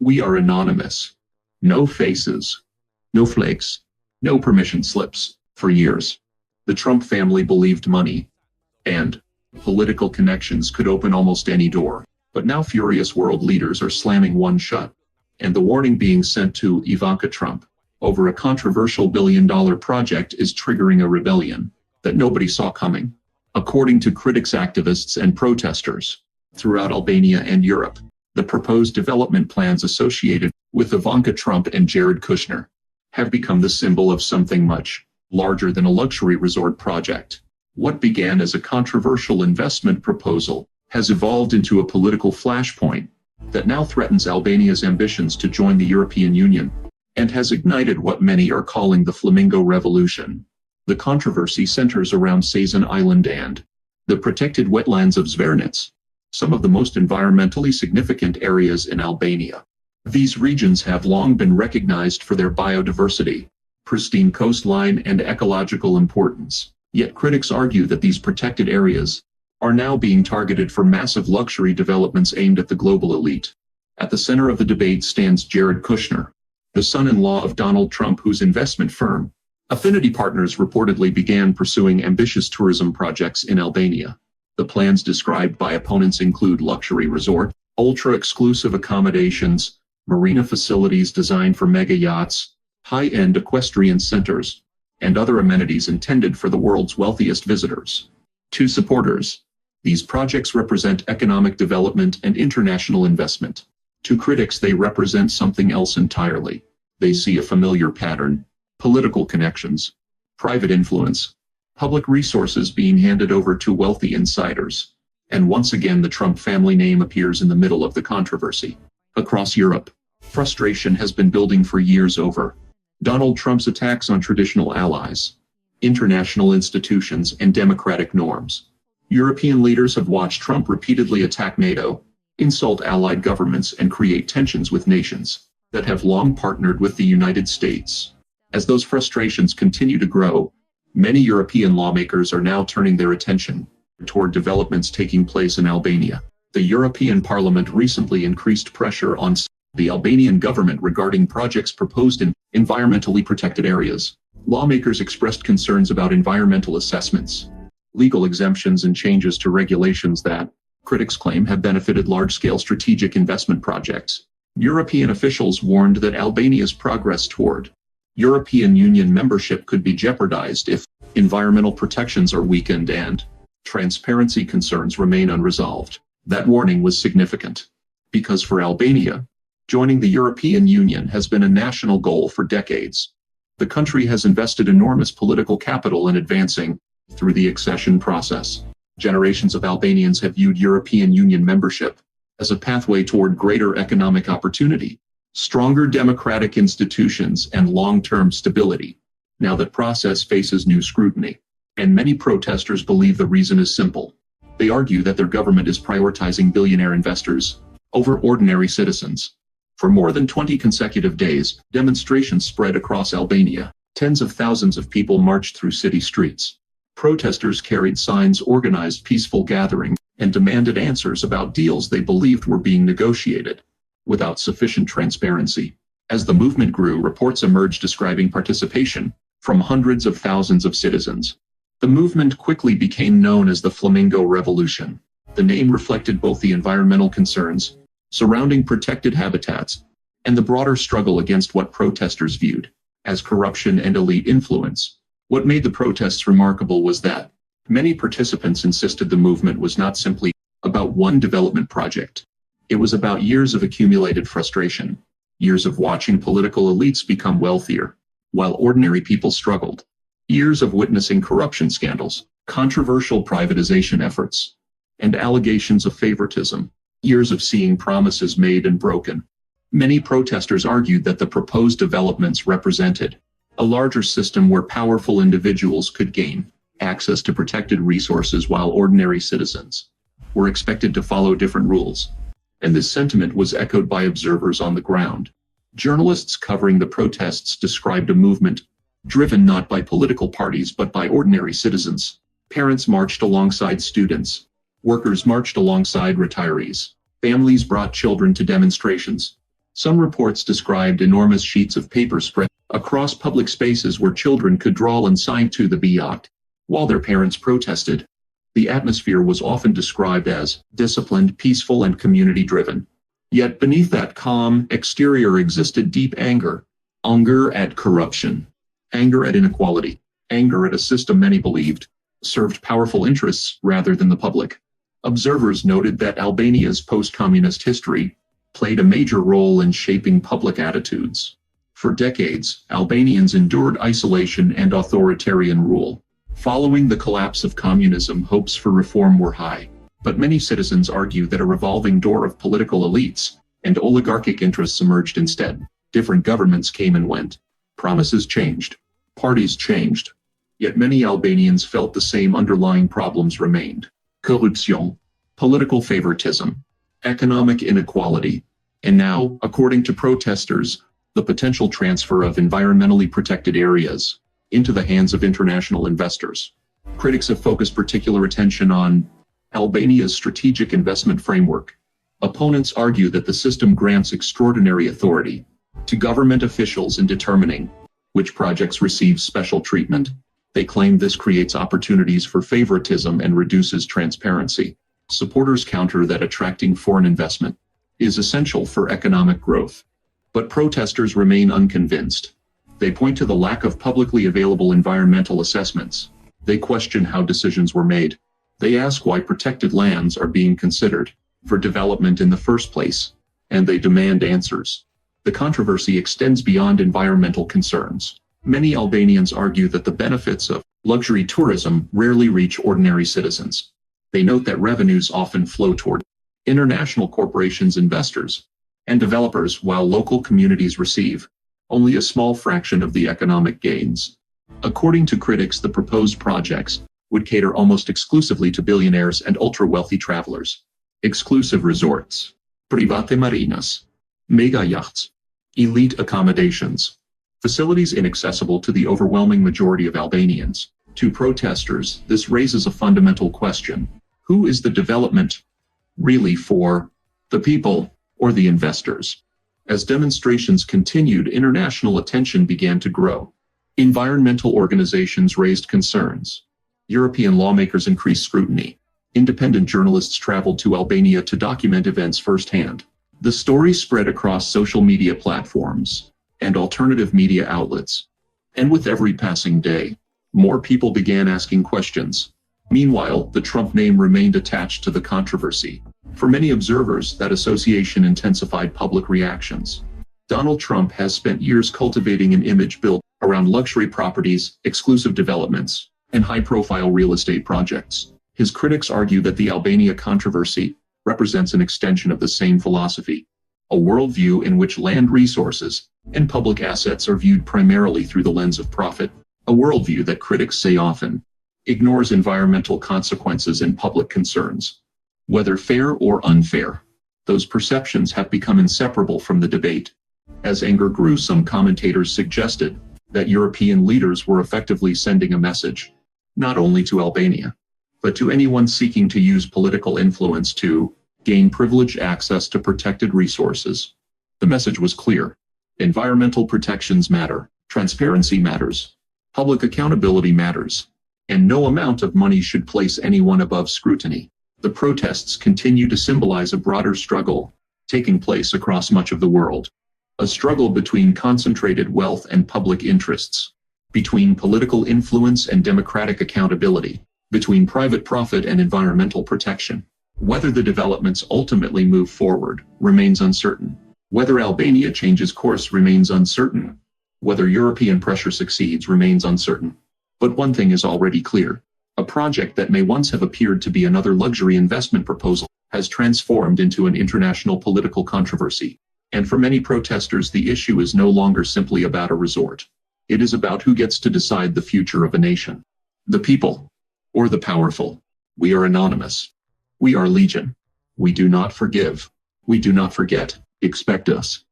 We are anonymous. No faces. No flakes. No permission slips. For years, the Trump family believed money and political connections could open almost any door. But now furious world leaders are slamming one shut. And the warning being sent to Ivanka Trump over a controversial billion-dollar project is triggering a rebellion that nobody saw coming. According to critics, activists, and protesters throughout Albania and Europe, the proposed development plans associated with Ivanka Trump and Jared Kushner have become the symbol of something much larger than a luxury resort project. What began as a controversial investment proposal has evolved into a political flashpoint that now threatens Albania's ambitions to join the European Union and has ignited what many are calling the Flamingo Revolution. The controversy centers around Sazan Island and the protected wetlands of Zvernitz, some of the most environmentally significant areas in Albania. These regions have long been recognized for their biodiversity, pristine coastline, and ecological importance. Yet critics argue that these protected areas are now being targeted for massive luxury developments aimed at the global elite. At the center of the debate stands Jared Kushner, the son-in-law of Donald Trump, whose investment firm, Affinity Partners, reportedly began pursuing ambitious tourism projects in Albania. The plans described by opponents include luxury resort, ultra-exclusive accommodations, marina facilities designed for mega yachts, high-end equestrian centers, and other amenities intended for the world's wealthiest visitors. To supporters, these projects represent economic development and international investment. To critics, they represent something else entirely. They see a familiar pattern: political connections, private influence, public resources being handed over to wealthy insiders. And once again, the Trump family name appears in the middle of the controversy. Across Europe, frustration has been building for years over Donald Trump's attacks on traditional allies, international institutions, and democratic norms. European leaders have watched Trump repeatedly attack NATO, insult allied governments, and create tensions with nations that have long partnered with the United States. As those frustrations continue to grow, many European lawmakers are now turning their attention toward developments taking place in Albania. The European Parliament recently increased pressure on the Albanian government regarding projects proposed in environmentally protected areas. Lawmakers expressed concerns about environmental assessments, legal exemptions, and changes to regulations that, critics claim, have benefited large-scale strategic investment projects. European officials warned that Albania's progress toward European Union membership could be jeopardized if environmental protections are weakened and transparency concerns remain unresolved. That warning was significant because for Albania, joining the European Union has been a national goal for decades. The country has invested enormous political capital in advancing through the accession process. Generations of Albanians have viewed European Union membership as a pathway toward greater economic opportunity, stronger democratic institutions, and long-term stability. Now that process faces new scrutiny, and many protesters believe the reason is simple. They argue that their government is prioritizing billionaire investors over ordinary citizens. For more than 20 consecutive days, demonstrations spread across Albania. Tens of thousands of people marched through city streets. Protesters carried signs, organized peaceful gatherings, and demanded answers about deals they believed were being negotiated without sufficient transparency. As the movement grew, reports emerged describing participation from hundreds of thousands of citizens. The movement quickly became known as the Flamingo Revolution. The name reflected both the environmental concerns surrounding protected habitats and the broader struggle against what protesters viewed as corruption and elite influence. What made the protests remarkable was that many participants insisted the movement was not simply about one development project. It was about years of accumulated frustration, years of watching political elites become wealthier, while ordinary people struggled, years of witnessing corruption scandals, controversial privatization efforts, and allegations of favoritism, years of seeing promises made and broken. Many protesters argued that the proposed developments represented a larger system where powerful individuals could gain access to protected resources while ordinary citizens were expected to follow different rules. And this sentiment was echoed by observers on the ground. Journalists covering the protests described a movement driven not by political parties but by ordinary citizens. Parents marched alongside students. Workers marched alongside retirees. Families brought children to demonstrations. Some reports described enormous sheets of paper spread across public spaces where children could draw and sign to the Biak, while their parents protested. The atmosphere was often described as disciplined, peaceful, and community-driven. Yet beneath that calm exterior existed deep anger at corruption, anger at inequality, anger at a system many believed served powerful interests rather than the public. Observers noted that Albania's post-communist history played a major role in shaping public attitudes. For decades, Albanians endured isolation and authoritarian rule. Following the collapse of communism, hopes for reform were high, but many citizens argue that a revolving door of political elites and oligarchic interests emerged instead. Different governments came and went. Promises changed. Parties changed. Yet many Albanians felt the same underlying problems remained. Corruption, political favoritism, economic inequality, and now, according to protesters, the potential transfer of environmentally protected areas into the hands of international investors. Critics have focused particular attention on Albania's strategic investment framework. Opponents argue that the system grants extraordinary authority to government officials in determining which projects receive special treatment. They claim this creates opportunities for favoritism and reduces transparency. Supporters counter that attracting foreign investment is essential for economic growth. But protesters remain unconvinced. They point to the lack of publicly available environmental assessments. They question how decisions were made. They ask why protected lands are being considered for development in the first place, and they demand answers. The controversy extends beyond environmental concerns. Many Albanians argue that the benefits of luxury tourism rarely reach ordinary citizens. They note that revenues often flow toward international corporations, investors, and developers, while local communities receive only a small fraction of the economic gains. According to critics, the proposed projects would cater almost exclusively to billionaires and ultra-wealthy travelers. Exclusive resorts, private marinas, mega yachts, elite accommodations, facilities inaccessible to the overwhelming majority of Albanians. To protesters, this raises a fundamental question. Who is the development really for? The people or the investors? As demonstrations continued, international attention began to grow. Environmental organizations raised concerns. European lawmakers increased scrutiny. Independent journalists traveled to Albania to document events firsthand. The story spread across social media platforms and alternative media outlets. And with every passing day, more people began asking questions. Meanwhile, the Trump name remained attached to the controversy. For many observers, that association intensified public reactions. Donald Trump has spent years cultivating an image built around luxury properties, exclusive developments, and high-profile real estate projects. His critics argue that the Albania controversy represents an extension of the same philosophy, a worldview in which land resources and public assets are viewed primarily through the lens of profit, a worldview that critics say often ignores environmental consequences and public concerns. Whether fair or unfair, those perceptions have become inseparable from the debate. As anger grew, some commentators suggested that European leaders were effectively sending a message, not only to Albania, but to anyone seeking to use political influence to gain privileged access to protected resources. The message was clear. Environmental protections matter, transparency matters, public accountability matters, and no amount of money should place anyone above scrutiny. The protests continue to symbolize a broader struggle taking place across much of the world. A struggle between concentrated wealth and public interests, between political influence and democratic accountability, between private profit and environmental protection. Whether the developments ultimately move forward remains uncertain. Whether Albania changes course remains uncertain. Whether European pressure succeeds remains uncertain. But one thing is already clear. A project that may once have appeared to be another luxury investment proposal has transformed into an international political controversy. And for many protesters, the issue is no longer simply about a resort. It is about who gets to decide the future of a nation. The people or the powerful. We are anonymous. We are legion. We do not forgive. We do not forget. Expect us.